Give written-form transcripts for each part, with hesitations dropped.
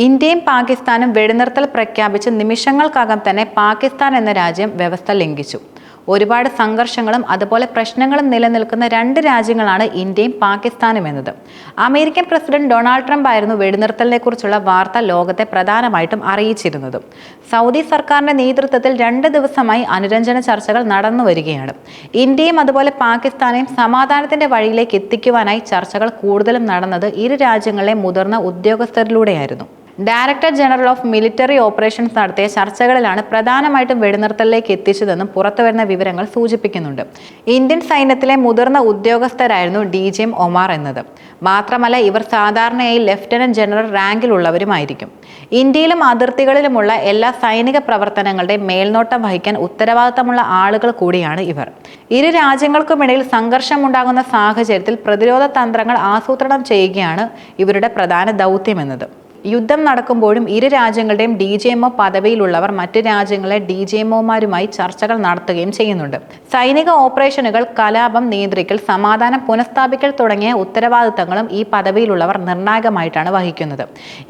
ഇന്ത്യയും പാകിസ്ഥാനും വെടിനിർത്തൽ പ്രഖ്യാപിച്ച് നിമിഷങ്ങൾക്കകം തന്നെ പാകിസ്ഥാൻ എന്ന രാജ്യം വ്യവസ്ഥ ലംഘിച്ചു. ഒരുപാട് സംഘർഷങ്ങളും അതുപോലെ പ്രശ്നങ്ങളും നിലനിൽക്കുന്ന രണ്ട് രാജ്യങ്ങളാണ് ഇന്ത്യയും പാകിസ്ഥാനും എന്നത്. അമേരിക്കൻ പ്രസിഡന്റ് ഡൊണാൾഡ് ട്രംപ് ആയിരുന്നു വെടിനിർത്തലിനെ കുറിച്ചുള്ള വാർത്ത ലോകത്തെ പ്രധാനമായിട്ടും അറിയിച്ചിരുന്നത്. സൗദി സർക്കാരിന്റെ നേതൃത്വത്തിൽ 2 ദിവസമായി അനുരഞ്ജന ചർച്ചകൾ നടന്നു വരികയാണ്. ഇന്ത്യയും അതുപോലെ പാകിസ്ഥാനെയും സമാധാനത്തിന്റെ വഴിയിലേക്ക് എത്തിക്കുവാനായി ചർച്ചകൾ കൂടുതലും നടന്നത് ഇരു രാജ്യങ്ങളിലെ മുതിർന്ന ഉദ്യോഗസ്ഥരിലൂടെയായിരുന്നു. Director general of military operations നടത്തിയ ചർച്ചകളിലാണ് പ്രധാനമായിട്ടും വെടിനിർത്തലിലേക്ക് എത്തിച്ചതെന്നും പുറത്തുവരുന്ന വിവരങ്ങൾ സൂചിപ്പിക്കുന്നുണ്ട്. ഇന്ത്യൻ സൈന്യത്തിലെ മുതിർന്ന ഉദ്യോഗസ്ഥരായിരുന്നു DGM ഒമാർ എന്നത്. മാത്രമല്ല, ഇവർ സാധാരണയായി ലഫ്റ്റനന്റ് ജനറൽ റാങ്കിലുള്ളവരുമായിരിക്കും. ഇന്ത്യയിലും അതിർത്തികളിലുമുള്ള എല്ലാ സൈനിക പ്രവർത്തനങ്ങളുടെയും മേൽനോട്ടം വഹിക്കാൻ ഉത്തരവാദിത്തമുള്ള ആളുകൾ കൂടിയാണ് ഇവർ. ഇരു രാജ്യങ്ങൾക്കുമിടയിൽ സംഘർഷമുണ്ടാകുന്ന സാഹചര്യത്തിൽ പ്രതിരോധ തന്ത്രങ്ങൾ ആസൂത്രണം ചെയ്യുകയാണ് ഇവരുടെ പ്രധാന ദൗത്യമെന്നത്. യുദ്ധം നടക്കുമ്പോഴും ഇരു രാജ്യങ്ങളുടെയും DGMO പദവിയിലുള്ളവർ മറ്റു രാജ്യങ്ങളിലെ DGMOമാരുമായി ചർച്ചകൾ നടത്തുകയും ചെയ്യുന്നുണ്ട്. സൈനിക ഓപ്പറേഷനുകൾ, കലാപം നിയന്ത്രിക്കൽ, സമാധാനം പുനഃസ്ഥാപിക്കൽ തുടങ്ങിയ ഉത്തരവാദിത്തങ്ങളും ഈ പദവിയിലുള്ളവർ നിർണായകമായിട്ടാണ് വഹിക്കുന്നത്.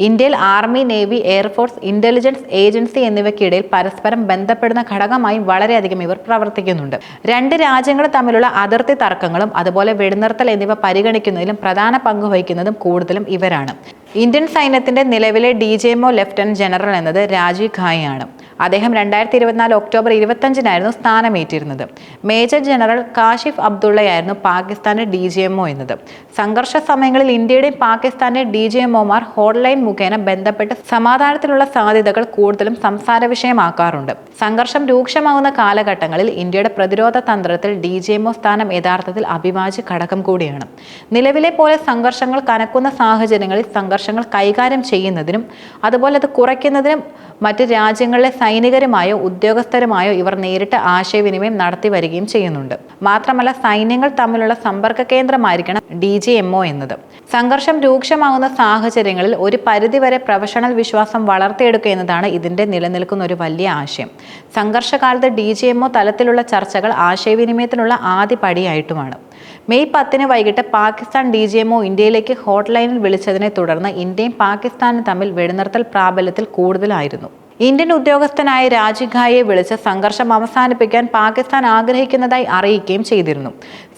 ഇന്ത്യയിൽ army, navy, air force, intelligence agency എന്നിവയ്ക്കിടയിൽ പരസ്പരം ബന്ധപ്പെടുന്ന ഘടകമായും വളരെയധികം ഇവർ പ്രവർത്തിക്കുന്നുണ്ട്. രണ്ട് രാജ്യങ്ങൾ തമ്മിലുള്ള അതിർത്തി തർക്കങ്ങളും അതുപോലെ വെടിനിർത്തൽ എന്നിവ പരിഗണിക്കുന്നതിലും പ്രധാന പങ്ക് വഹിക്കുന്നതും കൂടുതലും ഇവരാണ്. ഇന്ത്യൻ സൈന്യത്തിന്റെ നിലവിലെ DGMO ലഫ്റ്റനന്റ് ജനറൽ എന്നത് രാജീവ് ഘായിയാണ്. അദ്ദേഹം 2024 ഒക്ടോബർ 25-നായിരുന്നു സ്ഥാനമേറ്റിരുന്നത്. മേജർ ജനറൽ കാശിഫ് അബ്ദുള്ളയായിരുന്നു പാകിസ്ഥാന്റെ DGMO എന്നത്. സംഘർഷ സമയങ്ങളിൽ ഇന്ത്യയുടെയും പാകിസ്ഥാന്റെ DGMOമാർ ഹോട്ട്ലൈൻ മുഖേന ബന്ധപ്പെട്ട് സമാധാനത്തിനുള്ള സാധ്യതകൾ കൂടുതലും സംസാര വിഷയമാക്കാറുണ്ട്. സംഘർഷം രൂക്ഷമാകുന്ന കാലഘട്ടങ്ങളിൽ ഇന്ത്യയുടെ പ്രതിരോധ തന്ത്രത്തിൽ DGMO സ്ഥാനം യഥാർത്ഥത്തിൽ അവിഭാജ്യ ഘടകം കൂടിയാണ്. നിലവിലെ പോലെ സംഘർഷങ്ങൾ കനക്കുന്ന സാഹചര്യങ്ങളിൽ സംഘർഷങ്ങൾ കൈകാര്യം ചെയ്യുന്നതിനും അതുപോലെ അത് കുറയ്ക്കുന്നതിനും മറ്റ് രാജ്യങ്ങളിലെ സൈനികരുമായോ ഉദ്യോഗസ്ഥരുമായോ ഇവർ നേരിട്ട് ആശയവിനിമയം നടത്തി വരികയും ചെയ്യുന്നുണ്ട്. മാത്രമല്ല, സൈന്യങ്ങൾ തമ്മിലുള്ള സമ്പർക്ക കേന്ദ്രമായിരിക്കണം DGMO എന്നത്. സംഘർഷം രൂക്ഷമാകുന്ന സാഹചര്യങ്ങളിൽ ഒരു പരിധിവരെ പ്രൊഫഷണൽ വിശ്വാസം വളർത്തിയെടുക്കുക എന്നതാണ് ഇതിന്റെ നിലനിൽക്കുന്ന ഒരു വലിയ ആശയം. സംഘർഷകാലത്ത് DGMO തലത്തിലുള്ള ചർച്ചകൾ ആശയവിനിമയത്തിനുള്ള ആദ്യ പടിയായിട്ടുമാണ്. മെയ് 10 വൈകിട്ട് പാകിസ്ഥാൻ DGMO ഇന്ത്യയിലേക്ക് ഹോട്ട്ലൈനിൽ വിളിച്ചതിനെ തുടർന്ന് ഇന്ത്യയും പാകിസ്ഥാനും തമ്മിൽ വെടിനിർത്തൽ പ്രാബല്യത്തിൽ കൂടുതലായിരുന്നു. ഇന്ത്യൻ ഉദ്യോഗസ്ഥനായ രാജീവ് ഘായിയെ വിളിച്ച് സംഘർഷം അവസാനിപ്പിക്കാൻ പാകിസ്ഥാൻ ആഗ്രഹിക്കുന്നതായി അറിയിക്കുകയും ചെയ്തിരുന്നു.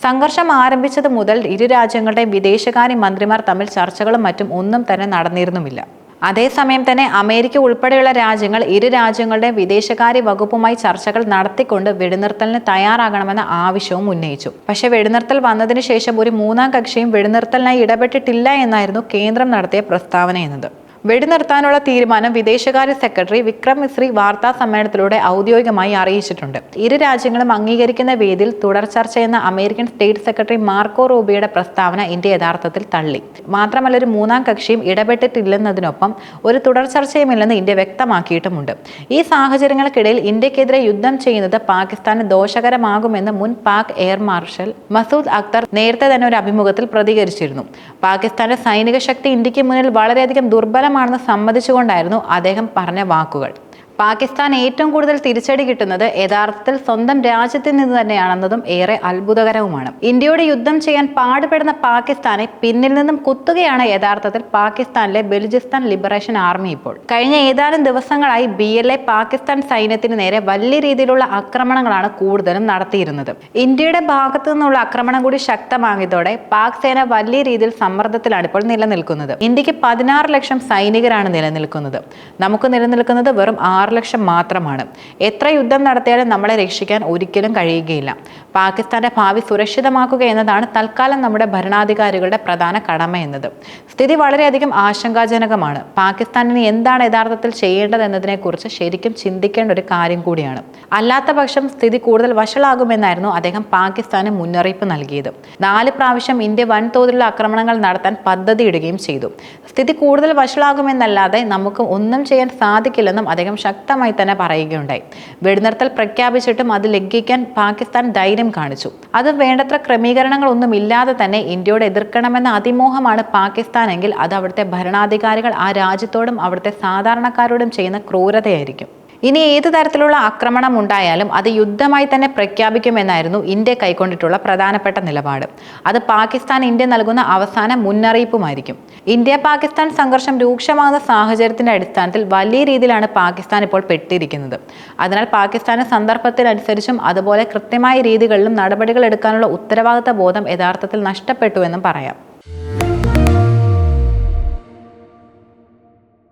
സംഘർഷം ആരംഭിച്ചത് മുതൽ ഇരു രാജ്യങ്ങളുടെയും വിദേശകാര്യ മന്ത്രിമാർ തമ്മിൽ ചർച്ചകളും മറ്റും ഒന്നും തന്നെ നടന്നിരുന്നുമില്ല. അതേസമയം തന്നെ അമേരിക്ക ഉൾപ്പെടെയുള്ള രാജ്യങ്ങൾ ഇരു രാജ്യങ്ങളുടെ വിദേശകാര്യ വകുപ്പുമായി ചർച്ചകൾ നടത്തിക്കൊണ്ട് വെടിനിർത്തലിന് തയ്യാറാകണമെന്ന ആവശ്യവും ഉന്നയിച്ചു. പക്ഷേ വെടിനിർത്തൽ വന്നതിന് ശേഷം ഒരു മൂന്നാം കക്ഷിയും വെടിനിർത്തലിനായി ഇടപെട്ടിട്ടില്ല എന്നായിരുന്നു കേന്ദ്രം നടത്തിയ പ്രസ്താവന എന്നത്. വെടിനിർത്താനുള്ള തീരുമാനം വിദേശകാര്യ സെക്രട്ടറി വിക്രം മിസ്രി വാർത്താ സമ്മേളനത്തിലൂടെ ഔദ്യോഗികമായി അറിയിച്ചിട്ടുണ്ട്. ഇരു രാജ്യങ്ങളും അംഗീകരിക്കുന്ന വേദിയിൽ തുടർ ചർച്ചയെന്ന അമേരിക്കൻ സ്റ്റേറ്റ് സെക്രട്ടറി മാർക്കോ റൂബിയോയുടെ പ്രസ്താവന ഇന്ത്യ യഥാർത്ഥത്തിൽ തള്ളി. മാത്രമല്ല, ഒരു മൂന്നാം കക്ഷിയും ഇടപെട്ടിട്ടില്ലെന്നതിനൊപ്പം ഒരു തുടർ ചർച്ചയുമില്ലെന്ന് ഇന്ത്യ വ്യക്തമാക്കിയിട്ടുമുണ്ട്. ഈ സാഹചര്യങ്ങൾക്കിടയിൽ ഇന്ത്യക്കെതിരെ യുദ്ധം ചെയ്യുന്നത് പാകിസ്ഥാന് ദോഷകരമാകുമെന്ന് മുൻ പാക് എയർ മാർഷൽ മസൂദ് അക്തർ നേരത്തെ തന്നെ ഒരു അഭിമുഖത്തിൽ പ്രതികരിച്ചിരുന്നു. പാകിസ്ഥാന്റെ സൈനിക ശക്തി ഇന്ത്യക്ക് മുന്നിൽ വളരെയധികം ദുർബലമാണെന്ന് സമ്മതിച്ചുകൊണ്ടായിരുന്നു അദ്ദേഹം പറഞ്ഞ വാക്കുകൾ. പാകിസ്ഥാൻ ഏറ്റവും കൂടുതൽ തിരിച്ചടി കിട്ടുന്നത് യഥാർത്ഥത്തിൽ സ്വന്തം രാജ്യത്തിൽ നിന്ന് തന്നെയാണെന്നതും ഏറെ അത്ഭുതകരവുമാണ്. ഇന്ത്യയോട് യുദ്ധം ചെയ്യാൻ പാടുപെടുന്ന പാകിസ്ഥാനെ പിന്നിൽ നിന്നും കുത്തുകയാണ് യഥാർത്ഥത്തിൽ പാകിസ്ഥാനിലെ ബലൂചിസ്ഥാൻ ലിബറേഷൻ ആർമി. ഇപ്പോൾ കഴിഞ്ഞ ഏതാനും ദിവസങ്ങളായി BLA പാകിസ്ഥാൻ സൈന്യത്തിന് നേരെ വലിയ രീതിയിലുള്ള ആക്രമണങ്ങളാണ് കൂടുതലും നടത്തിയിരുന്നത്. ഇന്ത്യയുടെ ഭാഗത്തു നിന്നുള്ള ആക്രമണം കൂടി ശക്തമായതോടെ പാക് സേന വലിയ രീതിയിൽ സമ്മർദ്ദത്തിലാണ് ഇപ്പോൾ നിലനിൽക്കുന്നത്. ഇന്ത്യക്ക് 16 ലക്ഷം സൈനികരാണ് നിലനിൽക്കുന്നത്. നമുക്ക് നിലനിൽക്കുന്നത് വെറും 6 ലക്ഷം മാത്രമാണ്. എത്ര യുദ്ധം നടത്തിയാലും നമ്മളെ രക്ഷിക്കാൻ ഒരിക്കലും കഴിയുകയില്ല. പാകിസ്ഥാന്റെ ഭാവി സുരക്ഷിതമാക്കുക എന്നതാണ് തൽക്കാലം നമ്മുടെ ഭരണാധികാരികളുടെ പ്രധാന കടമ എന്നത്. സ്ഥിതി വളരെയധികം ആശങ്കാജനകമാണ്. പാകിസ്ഥാനിന് എന്താണ് യഥാർത്ഥത്തിൽ ചെയ്യേണ്ടതെന്നതിനെക്കുറിച്ച് ശരിക്കും ചിന്തിക്കേണ്ട ഒരു കാര്യം കൂടിയാണ്. അല്ലാത്ത പക്ഷം സ്ഥിതി കൂടുതൽ വഷളാകുമെന്നായിരുന്നു അദ്ദേഹം പാകിസ്ഥാന് മുന്നറിയിപ്പ് നൽകിയത്. 4 പ്രാവശ്യം ഇന്ത്യ വൻതോതിലുള്ള ആക്രമണങ്ങൾ നടത്താൻ പദ്ധതിയിടുകയും ചെയ്തു. സ്ഥിതി കൂടുതൽ വഷളാകുമെന്നല്ലാതെ നമുക്ക് ഒന്നും ചെയ്യാൻ സാധിക്കില്ലെന്നും അദ്ദേഹം ശക്തമായി തന്നെ പറയുകയുണ്ടായി. വെടിനിർത്തൽ പ്രഖ്യാപിച്ചിട്ടും അത് ലംഘിക്കാൻ പാകിസ്ഥാൻ ധൈര്യം കാണിച്ചു. അത് വേണ്ടത്ര ക്രമീകരണങ്ങളൊന്നും ഇല്ലാതെ തന്നെ ഇന്ത്യയോട് എതിർക്കണമെന്ന അതിമോഹമാണ് പാകിസ്ഥാനെങ്കിൽ അത് അവിടുത്തെ ഭരണാധികാരികൾ ആ രാജ്യത്തോടും അവിടുത്തെ സാധാരണക്കാരോടും ചെയ്യുന്ന ക്രൂരതയായിരിക്കും. ഇനി ഏത് തരത്തിലുള്ള ആക്രമണം ഉണ്ടായാലും അത് യുദ്ധമായി തന്നെ പ്രഖ്യാപിക്കുമെന്നായിരുന്നു ഇന്ത്യ കൈക്കൊണ്ടിട്ടുള്ള പ്രധാനപ്പെട്ട നിലപാട്. അത് പാകിസ്ഥാൻ ഇന്ത്യ നൽകുന്ന അവസാന മുന്നറിയിപ്പുമായിരിക്കും. ഇന്ത്യ പാകിസ്ഥാൻ സംഘർഷം രൂക്ഷമാകുന്ന സാഹചര്യത്തിന്റെ അടിസ്ഥാനത്തിൽ വലിയ രീതിയിലാണ് പാകിസ്ഥാൻ ഇപ്പോൾ പെട്ടിരിക്കുന്നത്. അതിനാൽ പാകിസ്ഥാന് സന്ദർഭത്തിനനുസരിച്ചും അതുപോലെ കൃത്യമായ രീതികളിലും നടപടികൾ എടുക്കാനുള്ള ഉത്തരവാദിത്ത ബോധം യഥാർത്ഥത്തിൽ നഷ്ടപ്പെട്ടുവെന്നും പറയാം.